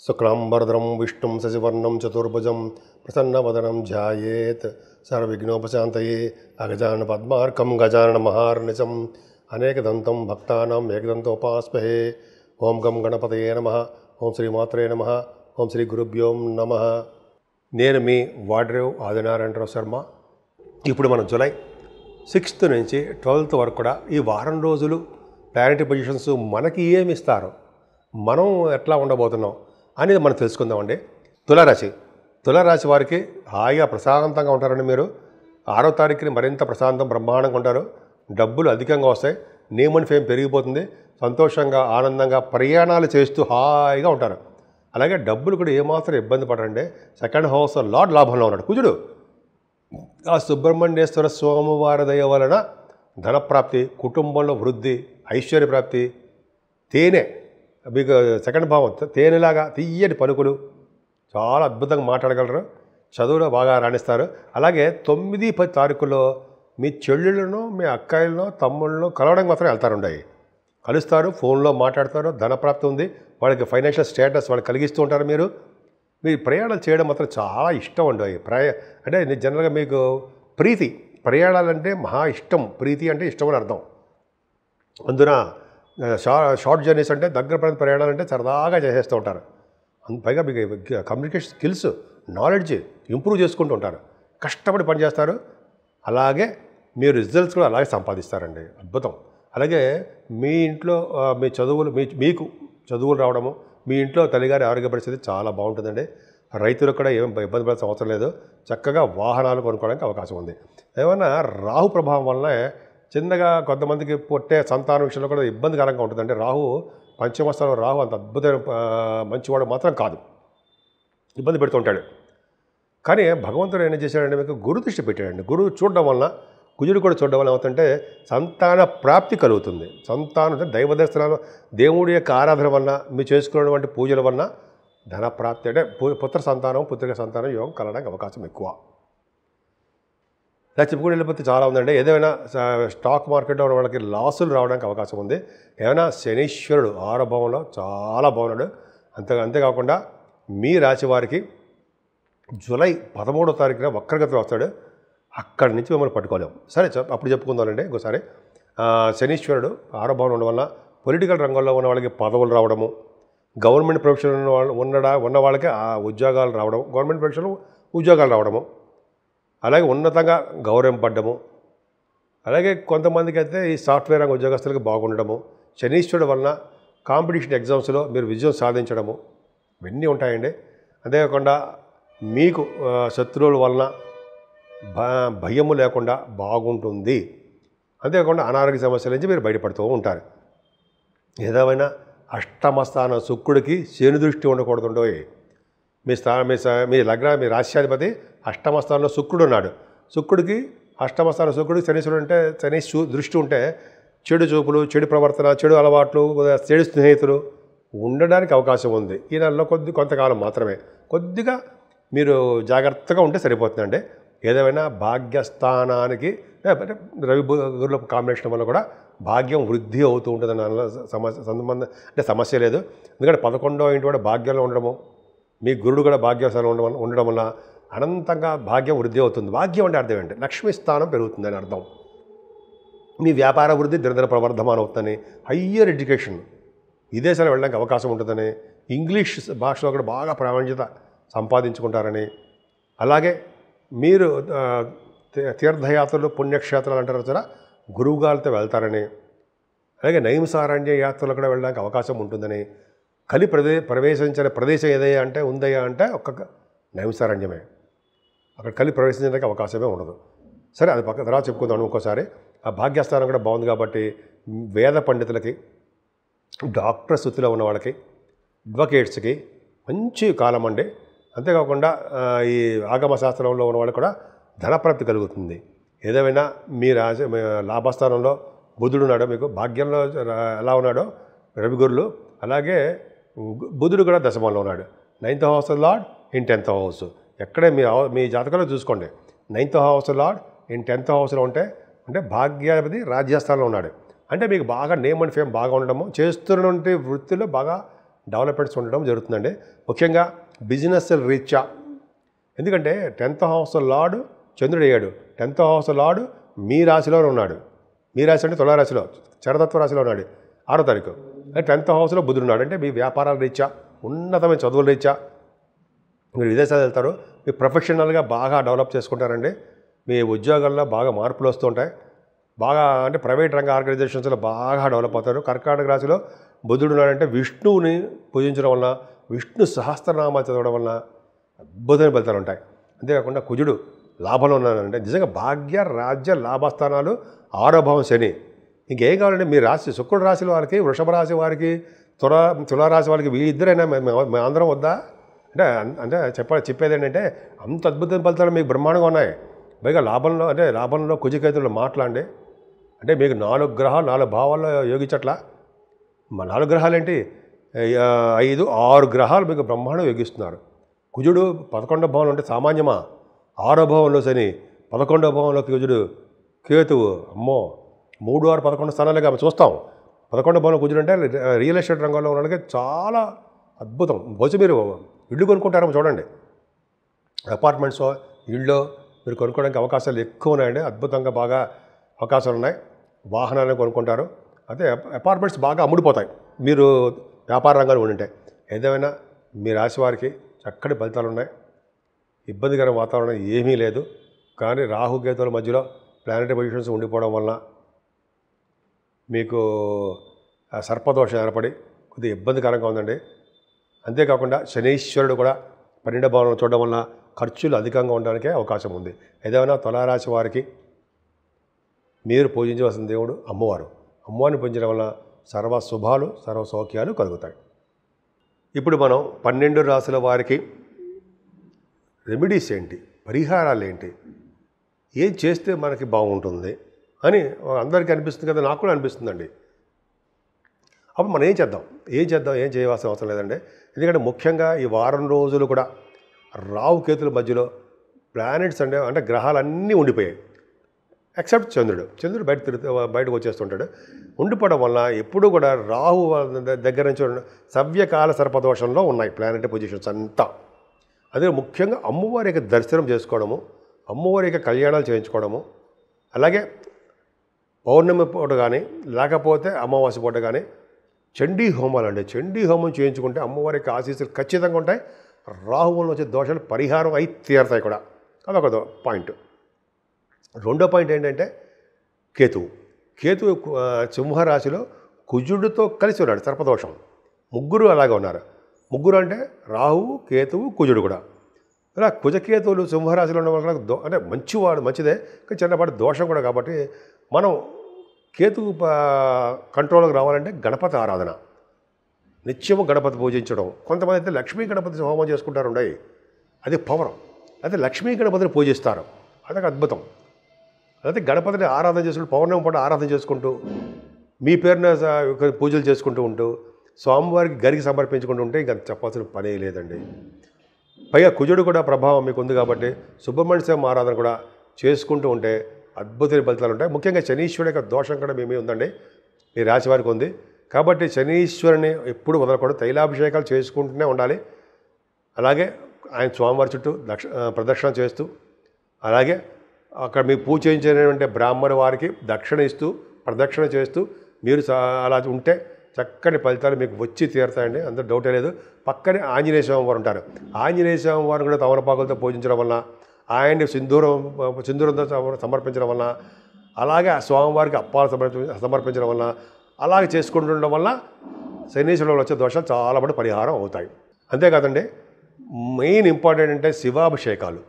శుక్లాంబరధరం విష్ణుం శశివర్ణం చతుర్భుజం ప్రసన్నవదనం ధ్యాయేత్ సర్వవిఘ్నోపశాంతయే అగజానన పద్మార్కం గజానన మహార్నిశం అనేకదంతం భక్తానాం ఏకదంతోపాస్మహే. ఓం గం గణపతయే నమః. ఓం శ్రీమాత్రే నమః. ఓం శ్రీ గురుభ్యో నమః. నేను మీ వాడ్రేవ్ ఆదినారాయణరావు శర్మ. ఇప్పుడు మనం జూలై 6th నుంచి 12th వరకు కూడా ఈ వారం రోజులు ప్లానెటరీ పొజిషన్స్ మనకి ఏమి ఇస్తారు, మనం ఎట్లా ఉండబోతున్నాం అనేది మనం తెలుసుకుందామండి. తులారాశి వారికి హాయిగా ప్రశాంతంగా ఉంటారండి. మీరు 6వ తారీఖుని మరింత ప్రశాంతం బ్రహ్మాండంగా ఉంటారు. డబ్బులు అధికంగా వస్తాయి. నేమ్ అండ్ ఫేమ్ పెరిగిపోతుంది. సంతోషంగా ఆనందంగా ప్రయాణాలు చేస్తూ హాయిగా ఉంటారు. అలాగే డబ్బులు కూడా ఏమాత్రం ఇబ్బంది పడరండి. సెకండ్ హౌస్ లార్డ్ లాభంలో ఉన్నాడు కుజుడు. ఆ సుబ్రహ్మణ్యేశ్వర స్వామివారి దయ వలన ధనప్రాప్తి, కుటుంబంలో వృద్ధి, ఐశ్వర్యప్రాప్తి. తేనె మీకు సెకండ్ భావం తేనెలాగా తీయటి పలుకులు, చాలా అద్భుతంగా మాట్లాడగలరు. చదువులో బాగా రాణిస్తారు. అలాగే 9, 10 తారీఖుల్లో మీ చెల్లెళ్ళను, మీ అక్కాయిలను, తమ్ముళ్ళను కలవడానికి మాత్రం వెళ్తారుండాయి. కలుస్తారు, ఫోన్లో మాట్లాడతారు. ధనప్రాప్తి ఉంది. వాళ్ళకి ఫైనాన్షియల్ స్టేటస్ వాళ్ళు కలిగిస్తూ ఉంటారు. మీ ప్రయాణాలు చేయడం మాత్రం చాలా ఇష్టం అండి. అంటే జనరల్గా మీకు ప్రీతి, ప్రయాణాలంటే మహా ఇష్టం. ప్రీతి అంటే ఇష్టం అని అర్థం. అందున షార్ట్ జర్నీస్ అంటే దగ్గర ప్రాంత ప్రయాణాలు అంటే సరదాగా చేసేస్తూ ఉంటారు. పైగా మీకు కమ్యూనికేషన్ స్కిల్స్, నాలెడ్జ్ ఇంప్రూవ్ చేసుకుంటూ ఉంటారు. కష్టపడి పనిచేస్తారు. అలాగే మీరు రిజల్ట్స్ కూడా అలాగే సంపాదిస్తారండి. అద్భుతం. అలాగే మీ ఇంట్లో మీ చదువులు మీకు చదువులు రావడము, మీ ఇంట్లో తల్లిగారి ఆరోగ్య పరిస్థితి చాలా బాగుంటుందండి. రైతులకు కూడా ఏం ఇబ్బంది పడాల్సిన అవసరం లేదు. చక్కగా వాహనాలు కొనుక్కోవడానికి అవకాశం ఉంది. ఏమన్నా రాహు ప్రభావం వల్ల చిన్నగా కొంతమందికి పుట్టే సంతానం విషయంలో కూడా ఇబ్బందికరంగా ఉంటుందండి. రాహు పంచమస్థానం, రాహు అంత అద్భుతమైన మంచివాడు మాత్రం కాదు, ఇబ్బంది పెడుతుంటాడు. కానీ భగవంతుడు ఏం చేశాడంటే మీకు గురు దృష్టి పెట్టాడండి. గురువు చూడడం వలన, కుజుడు కూడా చూడడం వల్ల ఏమవుతుందంటే సంతాన ప్రాప్తి కలుగుతుంది. సంతానం అంటే దైవ దర్శనాలు, దేవుడి యొక్క ఆరాధన వలన, మీరు చేసుకున్నటువంటి పూజల వలన ధనప్రాప్తి అంటే పుత్ర సంతానం, పుత్రిక సంతానం యోగం కలగడానికి అవకాశం ఎక్కువ. ఇలా చెప్పుకుని వెళ్ళిపోతే చాలా ఉందండి. ఏదైనా స్టాక్ మార్కెట్లో ఉన్న వాళ్ళకి లాసులు రావడానికి అవకాశం ఉంది. ఏమైనా శనీశ్వరుడు 6వ భావంలో చాలా బాగున్నాడు. అంతేకాకుండా మీ రాశి వారికి జూలై 13వ తారీఖున వక్రగతిలో వస్తాడు. అక్కడి నుంచి మిమ్మల్ని పట్టుకోలేము. సరే అప్పుడు చెప్పుకుందామండి ఇంకోసారి. శనీశ్వరుడు 6వ భావం ఉండడం వల్ల పొలిటికల్ రంగంలో ఉన్న వాళ్ళకి పదవులు రావడము, గవర్నమెంట్ ప్రొఫెషన్ ఉన్న వాళ్ళకి ఉద్యోగాలు రావడం, గవర్నమెంట్ ప్రొఫెషన్ ఉద్యోగాలు రావడము, అలాగే ఉన్నతంగా గౌరవింపడ్డము. అలాగే కొంతమందికి అయితే ఈ సాఫ్ట్వేర్ రంగ ఉద్యోగస్తులకు బాగుండడము, శనీశ్వరుడు వలన కాంపిటీషన్ ఎగ్జామ్స్లో మీరు విజయం సాధించడము, ఇవన్నీ ఉంటాయండి. అంతేకాకుండా మీకు శత్రువుల వలన భయము లేకుండా బాగుంటుంది. అంతేకాకుండా అనారోగ్య సమస్యల నుంచి మీరు బయటపడుతూ ఉంటారు. ఏదేమైనా అష్టమ స్థానం శుక్రుడికి శని దృష్టి ఉండకూడదు. మీ లగ్న, మీ రాశ్యాధిపతి అష్టమ స్థానంలో శుక్రుడు ఉన్నాడు. శుక్రుడికి అష్టమ స్థానం శుక్రుడికి శనీశ్వరుడు అంటే శని దృష్టి ఉంటే చెడు చూపులు, చెడు ప్రవర్తన, చెడు అలవాట్లు, చెడు స్నేహితులు ఉండడానికి అవకాశం ఉంది. ఈ నెలలో కొంతకాలం మాత్రమే. కొద్దిగా మీరు జాగ్రత్తగా ఉంటే సరిపోతుందండి. ఏదేమైనా భాగ్యస్థానానికి రవి గురుల కాంబినేషన్ వల్ల కూడా భాగ్యం వృద్ధి అవుతూ ఉంటుందని సంబంధం అంటే సమస్య లేదు. ఎందుకంటే 11వ ఇంటి కూడా భాగ్యంలో ఉండడము, మీ గురుడు కూడా భాగ్యస్థానం ఉండడం వల్ల అనంతంగా భాగ్యం వృద్ధి అవుతుంది. భాగ్యం అంటే అర్థం ఏంటి? లక్ష్మీ స్థానం పెరుగుతుందని అర్థం. మీ వ్యాపార వృద్ధి దినదిన ప్రవర్ధమానం అవుతుందని, హయ్యర్ ఎడ్యుకేషన్ విదేశాలు వెళ్ళడానికి అవకాశం ఉంటుందని, ఇంగ్లీష్ భాషలో కూడా బాగా ప్రావీణ్యత సంపాదించుకుంటారని, అలాగే మీరు తీర్థయాత్రలు, పుణ్యక్షేత్రాలు అంటారు కదా, గురువుగారితో వెళ్తారని, అలాగే నైమిసారణ్య యాత్రలు కూడా వెళ్ళడానికి అవకాశం ఉంటుందని, కలి ప్రవేశించిన ప్రదేశం ఏదయ్యా అంటే ఉందయ్యా అంటే ఒక్క నైమిసారణ్యమే. అక్కడ కలి ప్రవేశించడానికి అవకాశమే ఉండదు. సరే, అది పక్క తర్వాత చెప్పుకుందాం ఇంకోసారి. ఆ భాగ్యస్థానం కూడా బాగుంది కాబట్టి వేద పండితులకి, డాక్టర్ వృత్తిలో ఉన్న వాళ్ళకి, అడ్వకేట్స్కి మంచి కాలం అండి. అంతేకాకుండా ఈ ఆగమ శాస్త్రంలో ఉన్న వాళ్ళకి కూడా ధనప్రాప్తి కలుగుతుంది. ఏదేమైనా మీ లాభస్థానంలో బుధుడు ఉన్నాడో, మీకు భాగ్యంలో ఎలా ఉన్నాడో రవిగురులు, అలాగే బుధుడు కూడా దశమంలో ఉన్నాడు. 9th house lord in 10th house. ఎక్కడే మీ జాతకంలో చూసుకోండి. 9th house lord in 10th హౌస్లో అంటే భాగ్యాధిపతి రాజ్యస్థానంలో ఉన్నాడు. అంటే మీకు బాగా నేమ్ అండ్ ఫేమ్ బాగా ఉండడము, చేస్తున్నటువంటి వృత్తిలో బాగా డెవలప్మెంట్స్ ఉండడం జరుగుతుందండి. ముఖ్యంగా బిజినెస్ రీత్యా, ఎందుకంటే 10th హౌస్ లార్డ్ చంద్రుడు అయ్యాడు. 10th హౌస్ లార్డ్ మీ రాశిలోనే ఉన్నాడు. మీ రాశి అంటే తులారాశిలో, చరతత్వ రాశిలో ఉన్నాడు 6వ తారీఖు. 10th హౌస్లో బుధుడు ఉన్నాడు. అంటే మీ వ్యాపారాల రీత్యా, ఉన్నతమైన చదువుల రీత్యా మీరు విదేశాలు వెళ్తారు. మీ ప్రొఫెషనల్గా బాగా డెవలప్ చేసుకుంటారండి. మీ ఉద్యోగాల్లో బాగా మార్పులు వస్తూ ఉంటాయి. బాగా అంటే ప్రైవేట్ రంగ ఆర్గనైజేషన్స్లో బాగా డెవలప్ అవుతారు. కర్కాటక రాశిలో బుధుడు ఉన్నాడంటే విష్ణువుని పూజించడం వలన, విష్ణు సహస్రనామాలు చదవడం వలన అద్భుతమైన ఫలితాలు ఉంటాయి. అంతేకాకుండా కుజుడు లాభంలో ఉన్నాడంటే నిజంగా భాగ్య రాజ్య లాభస్థానాలు 6వ భావం శని. ఇంకేం కావాలంటే మీ రాశి శుక్రుడు రాశి వారికి, వృషభ రాశి వారికి, తులారాశి వారికి వీళ్ళిద్దరైనా మేము అందరం వద్దా అంటే అంటే చెప్పేది ఏంటంటే అంత అద్భుతమైన ఫలితాలు మీకు బ్రహ్మాండంగా ఉన్నాయి. పైగా లాభంలో కుజకేతులు మాట్లాడండి. అంటే మీకు 4 గ్రహాలు 4 భావాల్లో యోగించట్లా. మా 4 గ్రహాలు ఏంటి, 5, 6 గ్రహాలు మీకు బ్రహ్మాండం యోగిస్తున్నారు. కుజుడు 11వ భావంలో అంటే సామాన్యమా, 6వ భావంలో శని, 11వ భావంలో కుజుడు, కేతువు, అమ్మో 3, 6, 11 స్థానాలుగా చూస్తాం. 11వ భావంలో కుజుడు అంటే రియల్ ఎస్టేట్ రంగంలో ఉన్న వాళ్ళకి చాలా అద్భుతం. బహుశా మీరు ఇల్లు కొనుక్కుంటారేమో చూడండి. అపార్ట్మెంట్స్, ఇళ్ళు మీరు కొనుక్కోవడానికి అవకాశాలు ఎక్కువ ఉన్నాయండి. అద్భుతంగా బాగా అవకాశాలు ఉన్నాయి. వాహనాలను కొనుక్కుంటారు. అయితే అపార్ట్మెంట్స్ బాగా అమ్ముడిపోతాయి మీరు వ్యాపార రంగంలో ఉంటే. ఏదేమైనా మీ రాశి వారికి చక్కటి ఫలితాలు ఉన్నాయి. ఇబ్బందికర వాతావరణం ఏమీ లేదు. కానీ రాహుకేతువుల మధ్యలో ప్లానెటరీ పొజిషన్స్ ఉండిపోవడం వలన మీకు సర్పదోషం ఏర్పడి కొద్దిగా ఇబ్బందికరంగా ఉందండి. అంతేకాకుండా శనీశ్వరుడు కూడా 12వ భావంలో చూడడం వలన ఖర్చులు అధికంగా ఉండడానికే అవకాశం ఉంది. ఏదైనా తులారాశి వారికి మీరు పూజించవలసిన దేవుడు అమ్మవారు. అమ్మవారిని పూజించడం వల్ల సర్వ శుభాలు, సర్వ సౌఖ్యాలు కలుగుతాయి. ఇప్పుడు మనం 12 రాశుల వారికి రెమెడీస్ ఏంటి, పరిహారాలు ఏంటి, ఏం చేస్తే మనకి బాగుంటుంది అని అందరికీ అనిపిస్తుంది కదా, నాకు కూడా అనిపిస్తుందండి. అప్పుడు మనం ఏం చేయవలసిన అవసరం లేదండి. ఎందుకంటే ముఖ్యంగా ఈ వారం రోజులు కూడా రాహు కేతుల మధ్యలో ప్లానెట్స్ అంటే గ్రహాలన్నీ ఉండిపోయాయి. ఎక్సెప్ట్ చంద్రుడు బయటకు వచ్చేస్తుంటాడు. ఉండిపోవడం వల్ల ఎప్పుడు కూడా రాహు దగ్గర నుంచి సవ్యకాల సర్పదోషంలో ఉన్నాయి ప్లానెటరీ పొజిషన్స్ అంతా. అదే ముఖ్యంగా అమ్మవారి యొక్క దర్శనం చేసుకోవడము, అమ్మవారి యొక్క కళ్యాణాలు చేయించుకోవడము, అలాగే పౌర్ణమి పూట కానీ లేకపోతే అమావాస్య పూట కానీ చండీ హోమాలు అండి. చండీ హోమం చేయించుకుంటే అమ్మవారికి ఆశీస్సులు ఖచ్చితంగా ఉంటాయి. రాహువుల వచ్చే దోషాలు పరిహారం అయి తీరుతాయి కూడా. అదొక పాయింట్. రెండో పాయింట్ ఏంటంటే కేతువు సింహరాశిలో కుజుడితో కలిసి ఉన్నాడు. సర్పదోషం. ముగ్గురు అలాగే ఉన్నారు. ముగ్గురు అంటే రాహువు, కేతువు, కుజుడు కూడా. ఇలా కుజకేతువులు సింహరాశిలో ఉన్న వాళ్ళకి అంటే మంచిదే, కానీ చిన్నపాటి దోషం కూడా. కాబట్టి మనం కేతువు కంట్రోల్కి రావాలంటే గణపతి ఆరాధన, నిత్యము గణపతి పూజించడం. కొంతమంది అయితే లక్ష్మీ గణపతి హోమం చేసుకుంటారు. అది పవర్. అయితే లక్ష్మీ గణపతిని పూజిస్తారు. అదొక అద్భుతం. అయితే గణపతిని ఆరాధన చేసుకుంటూ, పౌర్ణమి పూట ఆరాధన చేసుకుంటూ, మీ పేరున పూజలు చేసుకుంటూ ఉంటూ, స్వామివారికి గరికి సమర్పించుకుంటూ ఉంటే ఇంకా చెప్పాల్సిన పనే లేదండి. పైగా కుజుడు కూడా ప్రభావం మీకు ఉంది కాబట్టి సుబ్రహ్మణ్య స్వామి ఆరాధన కూడా చేసుకుంటూ ఉంటే అద్భుతమైన ఫలితాలు ఉంటాయి. ముఖ్యంగా శనీశ్వరుడి యొక్క దోషం కూడా మేమే ఉందండి, మీ రాశి వారికి ఉంది. కాబట్టి శనీశ్వరుని ఎప్పుడు వదలకూడదు. తైలాభిషేకాలు చేసుకుంటూనే ఉండాలి. అలాగే ఆయన స్వామివారి చుట్టూ ప్రదక్షిణ చేస్తూ, అలాగే అక్కడ మీకు పూజ చేయించినటువంటి బ్రాహ్మణ వారికి దక్షిణ ఇస్తూ, ప్రదక్షిణ చేస్తూ మీరు అలా ఉంటే చక్కని ఫలితాలు మీకు వచ్చి తీరుతాయండి. అందరూ డౌటే లేదు. పక్కనే ఆంజనేయ స్వామి వారు ఉంటారు. ఆంజనేయ స్వామి వారిని కూడా తమలపాకులతో పూజించడం వలన, ఆయన్ని సింధూరంతో సమర్పించడం వలన, అలాగే స్వామివారికి అప్పాలు సమర్పించడం వలన, అలాగే చేసుకుంటుండడం వల్ల శనీశ్వరుడు వచ్చే దోషాలు చాలా మటు పరిహారం అవుతాయి. అంతేకాదండి, మెయిన్ ఇంపార్టెంట్ అంటే శివాభిషేకాలు.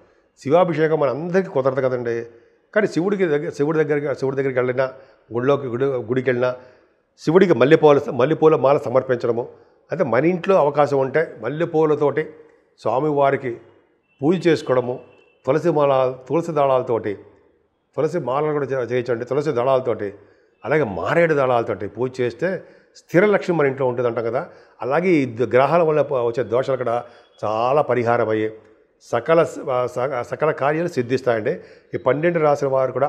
శివాభిషేకం మన అందరికీ కుదరదు కదండి. కానీ శివుడి దగ్గరికి వెళ్ళినా, గుడికి వెళ్ళినా శివుడికి మల్లెపూల మాల సమర్పించడము. అయితే మన ఇంట్లో అవకాశం ఉంటే మల్లెపూలతోటి స్వామివారికి పూజ చేసుకోవడము, తులసి దళాలతోటి, తులసి మాలలు కూడా చేయించండి. తులసి దళాలతోటి, అలాగే మారేడు దళాలతోటి పూజ చేస్తే స్థిర లక్ష్యం మన ఇంట్లో ఉంటుంది అంటాం కదా. అలాగే ఈ గ్రహాల వల్ల వచ్చే దోషాలు కూడా చాలా పరిహారం అయ్యి సకల కార్యాలు సిద్ధిస్తాయండి. ఈ 12 రాశుల వారు కూడా,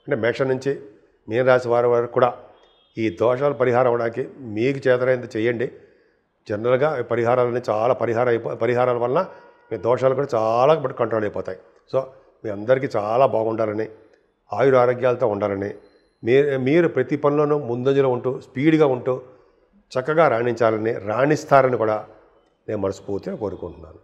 అంటే మేషం నుంచి మీన రాశి వారి వరకు కూడా ఈ దోషాలు పరిహారం అవడానికి మీకు చేతనైంది చేయండి. జనరల్గా పరిహారాలన్నీ చాలా పరిహారాల వలన మీ దోషాలు కూడా చాలా కంట్రోల్ అయిపోతాయి. సో మీ అందరికీ చాలా బాగుండాలని, ఆయుర ఆరోగ్యాలతో ఉండాలని, మీరు ప్రతి పనిలోనూ ముందంజలో ఉంటూ స్పీడ్గా ఉంటూ చక్కగా రాణించాలని, రాణిస్తారని కూడా నేను మనస్ఫూర్తిగా కోరుకుంటున్నాను.